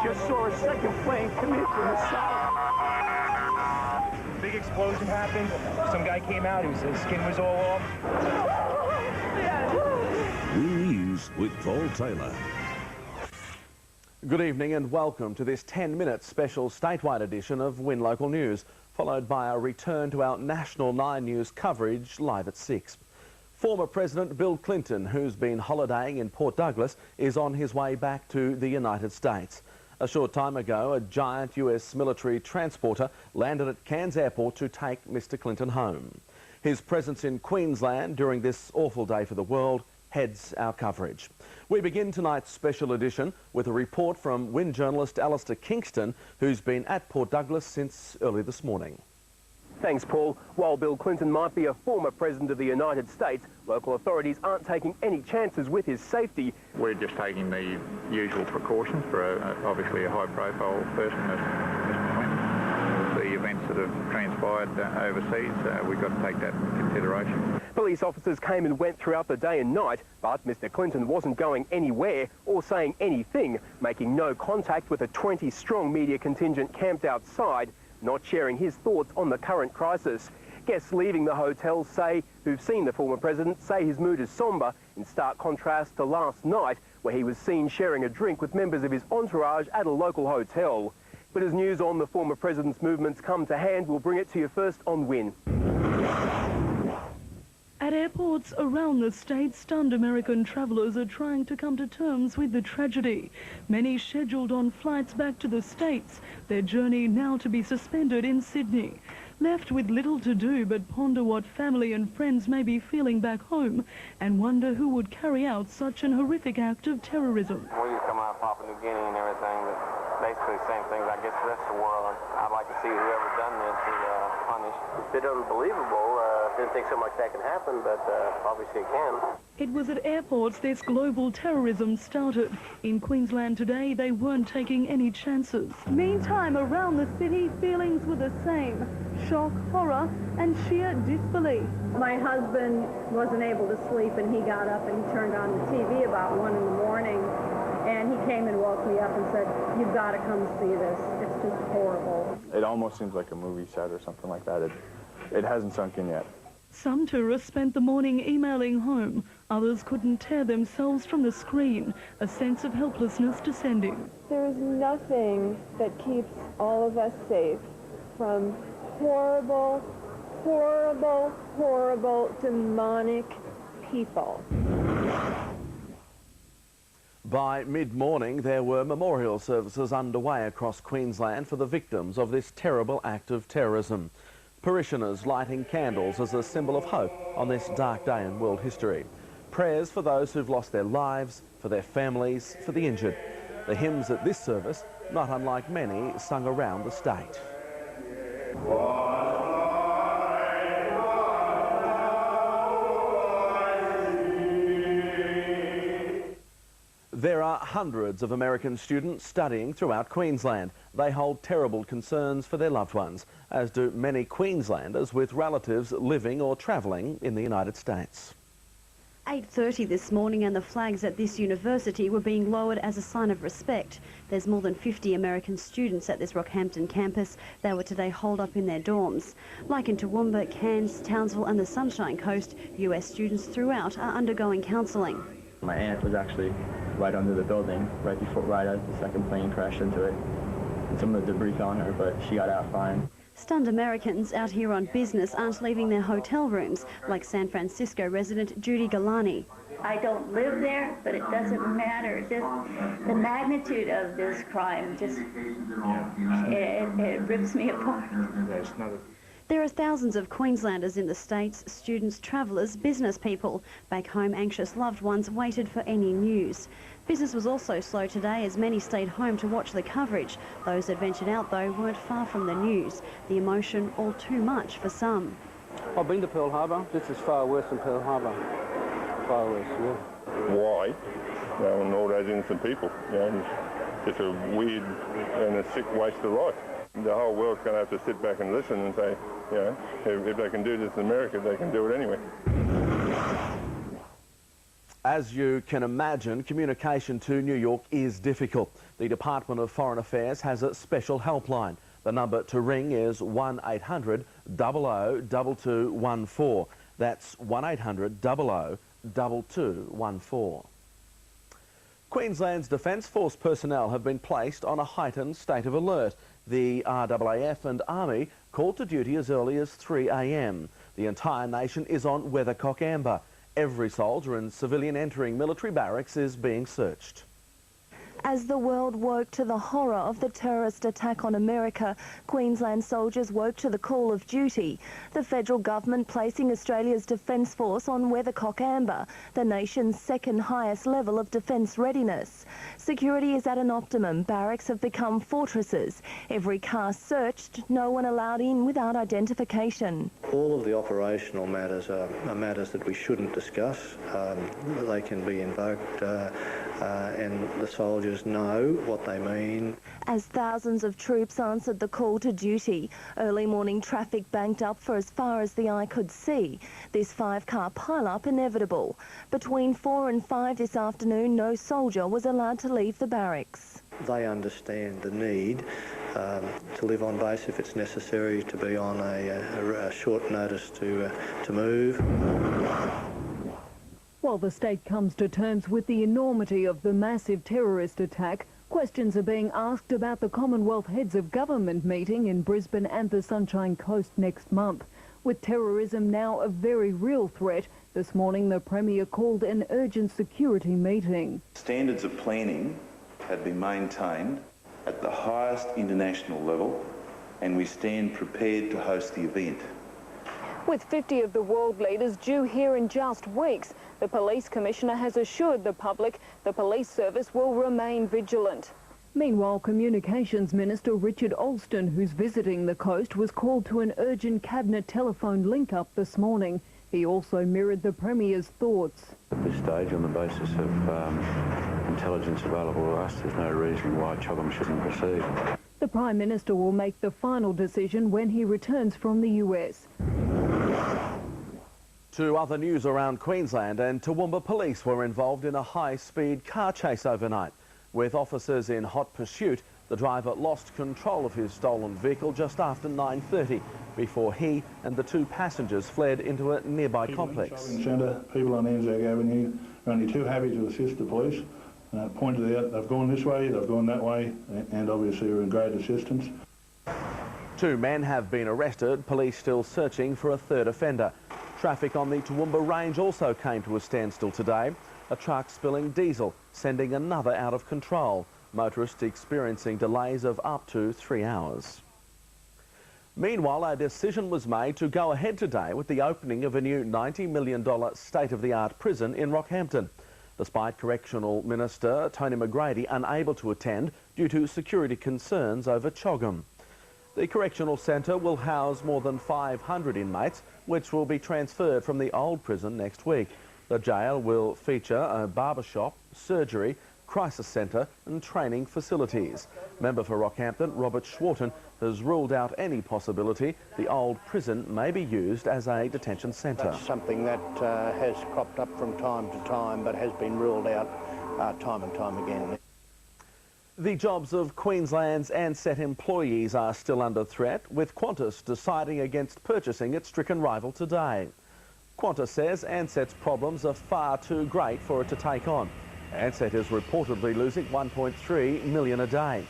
just saw a second plane come in from the south. Big explosion happened. Some guy came out, his skin was all off. WIN News with Paul Taylor. Good evening and welcome to this 10-minute special statewide edition of WIN Local News, followed by a return to our national 9 News coverage live at 6. Former President Bill Clinton, who's been holidaying in Port Douglas, is on his way back to the United States. A short time ago, a giant US military transporter landed at Cairns Airport to take Mr. Clinton home. His presence in Queensland during this awful day for the world heads our coverage. We begin tonight's special edition with a report from WIN journalist Alistair Kingston, who's been at Port Douglas since early this morning. Thanks, Paul. While Bill Clinton might be a former president of the United States, local authorities aren't taking any chances with his safety. We're just taking the usual precautions for obviously a high-profile person as Mr. Clinton. The events that have transpired overseas, we've got to take that into consideration. Police officers came and went throughout the day and night, but Mr. Clinton wasn't going anywhere or saying anything, making no contact with a 20-strong media contingent camped outside, not sharing his thoughts on the current crisis. Guests leaving the hotel who've seen the former president say his mood is sombre, in stark contrast to last night, where he was seen sharing a drink with members of his entourage at a local hotel. But as news on the former president's movements come to hand, we'll bring it to you first on WIN. At airports around the state, stunned American travellers are trying to come to terms with the tragedy. Many scheduled on flights back to the States, their journey now to be suspended in Sydney. Left with little to do but ponder what family and friends may be feeling back home and wonder who would carry out such an horrific act of terrorism. We just come out of Papua New Guinea and everything, but basically the same things I guess the rest of the world. I'd like to see whoever done this is punished. It's a bit unbelievable. Didn't think something like that can happen, but obviously it can. It was at airports this global terrorism started. In Queensland today, they weren't taking any chances. Meantime, around the city, feelings were the same. Shock, horror, and sheer disbelief. My husband wasn't able to sleep, and he got up and he turned on the TV about 1 in the morning, and he came and woke me up and said, "You've got to come see this. It's just horrible." It almost seems like a movie set or something like that. It hasn't sunk in yet. Some tourists spent the morning emailing home. Others couldn't tear themselves from the screen, a sense of helplessness descending. There is nothing that keeps all of us safe from horrible, horrible, horrible, demonic people. By mid-morning, there were memorial services underway across Queensland for the victims of this terrible act of terrorism. Parishioners lighting candles as a symbol of hope on this dark day in world history. Prayers for those who've lost their lives, for their families, for the injured. The hymns at this service, not unlike many, sung around the state. There are hundreds of American students studying throughout Queensland. They hold terrible concerns for their loved ones, as do many Queenslanders with relatives living or travelling in the United States. 8:30 this morning and the flags at this university were being lowered as a sign of respect. There's more than 50 American students at this Rockhampton campus. They were today holed up in their dorms. Like in Toowoomba, Cairns, Townsville and the Sunshine Coast, US students throughout are undergoing counselling. My aunt was actually right under the building, right as the second plane crashed into it. And some of the debris fell on her, but she got out fine. Stunned Americans out here on business aren't leaving their hotel rooms, like San Francisco resident Judy Galani. I don't live there, but it doesn't matter. Just the magnitude of this crime just, it rips me apart. There are thousands of Queenslanders in the States, students, travellers, business people. Back home, anxious loved ones waited for any news. Business was also slow today as many stayed home to watch the coverage. Those that ventured out, though, weren't far from the news. The emotion all too much for some. I've been to Pearl Harbor. This is far worse than Pearl Harbor. Far worse, yeah. Why? And all those innocent people. It's just a weird and a sick waste of life. The whole world's going to have to sit back and listen and say, if they can do this in America, they can do it anyway. As you can imagine, communication to New York is difficult. The Department of Foreign Affairs has a special helpline. The number to ring is 1-800-00-2214. That's 1-800-00-2214. Queensland's Defence Force personnel have been placed on a heightened state of alert. The RAAF and Army called to duty as early as 3 a.m. The entire nation is on weathercock amber. Every soldier and civilian entering military barracks is being searched. As the world woke to the horror of the terrorist attack on America, Queensland soldiers woke to the call of duty. The federal government placing Australia's Defence Force on weathercock amber, the nation's second highest level of defence readiness. Security is at an optimum. Barracks have become fortresses. Every car searched, no one allowed in without identification. All of the operational matters are matters that we shouldn't discuss. They can be invoked and the soldiers know what they mean. As thousands of troops answered the call to duty, early morning traffic banked up for as far as the eye could see. This 5-car pile-up inevitable. Between 4 and 5 this afternoon, no soldier was allowed to leave the barracks. They understand the need to live on base if it's necessary, to be on a short notice to move. While the state comes to terms with the enormity of the massive terrorist attack, questions are being asked about the Commonwealth Heads of Government meeting in Brisbane and the Sunshine Coast next month. With terrorism now a very real threat, this morning the Premier called an urgent security meeting. Standards of planning have been maintained at the highest international level, and we stand prepared to host the event. With 50 of the world leaders due here in just weeks, the Police Commissioner has assured the public the police service will remain vigilant. Meanwhile, Communications Minister Richard Alston, who's visiting the coast, was called to an urgent Cabinet telephone link-up this morning. He also mirrored the Premier's thoughts. At this stage, on the basis of intelligence available to us, there's no reason why Choggum shouldn't proceed. The Prime Minister will make the final decision when he returns from the US. To other news around Queensland, and Toowoomba police were involved in a high-speed car chase overnight. With officers in hot pursuit, the driver lost control of his stolen vehicle just after 9:30 before he and the 2 passengers fled into a nearby complex. Centre, people on Anzac Avenue are only too happy to assist the police. Pointed out they've gone this way, they've gone that way, and obviously are in great assistance. 2 men have been arrested, police still searching for a 3rd offender. Traffic on the Toowoomba Range also came to a standstill today. A truck spilling diesel, sending another out of control. Motorists experiencing delays of up to 3 hours. Meanwhile, a decision was made to go ahead today with the opening of a new $90 million state-of-the-art prison in Rockhampton, despite Correctional Minister Tony McGrady unable to attend due to security concerns over Choggum. The Correctional Centre will house more than 500 inmates, which will be transferred from the old prison next week. The jail will feature a barber shop, surgery, crisis centre and training facilities. Member for Rockhampton, Robert Schwarten, has ruled out any possibility the old prison may be used as a detention centre. That's something that has cropped up from time to time, but has been ruled out time and time again. The jobs of Queensland's Ansett employees are still under threat, with Qantas deciding against purchasing its stricken rival today. Qantas says Ansett's problems are far too great for it to take on. Ansett is reportedly losing $1.3 million a day.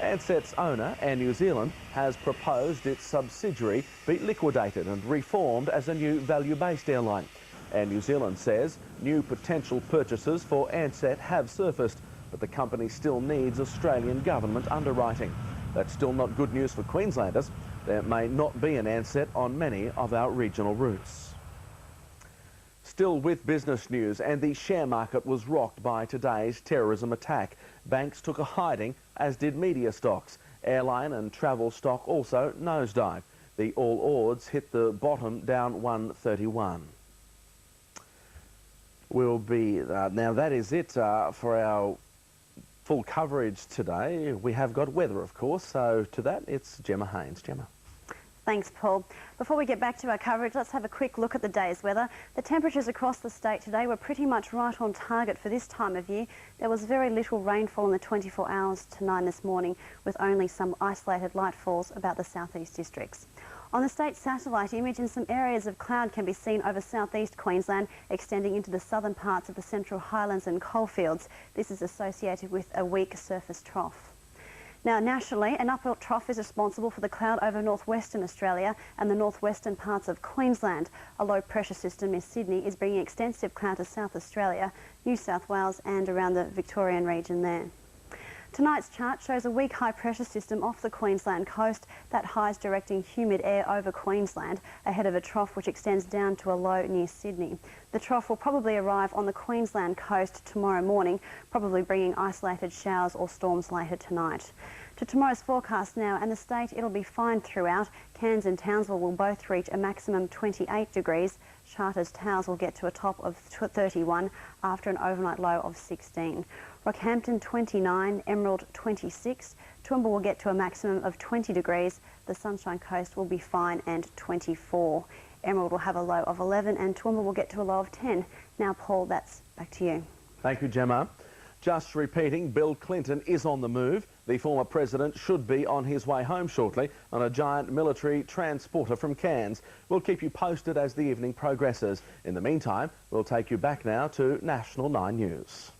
Ansett's owner, Air New Zealand, has proposed its subsidiary be liquidated and reformed as a new value-based airline. Air New Zealand says new potential purchasers for Ansett have surfaced, but the company still needs Australian government underwriting. That's still not good news for Queenslanders. There may not be an Ansett on many of our regional routes. Still with business news, and the share market was rocked by today's terrorism attack. Banks took a hiding, as did media stocks. Airline and travel stock also nosedived. The All Ords hit the bottom, down 131. We'll be now that is it for our full coverage today. We have got weather, of course, so to that it's Gemma Haines. Gemma. Thanks, Paul. Before we get back to our coverage, let's have a quick look at the day's weather. The temperatures across the state today were pretty much right on target for this time of year. There was very little rainfall in the 24 hours to 9 this morning, with only some isolated light falls about the southeast districts. On the state satellite image, in some areas of cloud can be seen over southeast Queensland, extending into the southern parts of the Central Highlands and coalfields. This is associated with a weak surface trough. Now, nationally, an upper trough is responsible for the cloud over northwestern Australia and the northwestern parts of Queensland. A low pressure system near Sydney is bringing extensive cloud to South Australia, New South Wales and around the Victorian region there. Tonight's chart shows a weak high pressure system off the Queensland coast. That high is directing humid air over Queensland ahead of a trough which extends down to a low near Sydney. The trough will probably arrive on the Queensland coast tomorrow morning, probably bringing isolated showers or storms later tonight. To tomorrow's forecast now, and the state, it'll be fine throughout. Cairns and Townsville will both reach a maximum 28 degrees. Charters Towers will get to a top of 31 after an overnight low of 16. Rockhampton 29, Emerald 26. Toowoomba will get to a maximum of 20 degrees. The Sunshine Coast will be fine and 24. Emerald will have a low of 11 and Toowoomba will get to a low of 10. Now, Paul, that's back to you. Thank you, Gemma. Just repeating, Bill Clinton is on the move. The former president should be on his way home shortly on a giant military transporter from Cairns. We'll keep you posted as the evening progresses. In the meantime, we'll take you back now to National 9 News.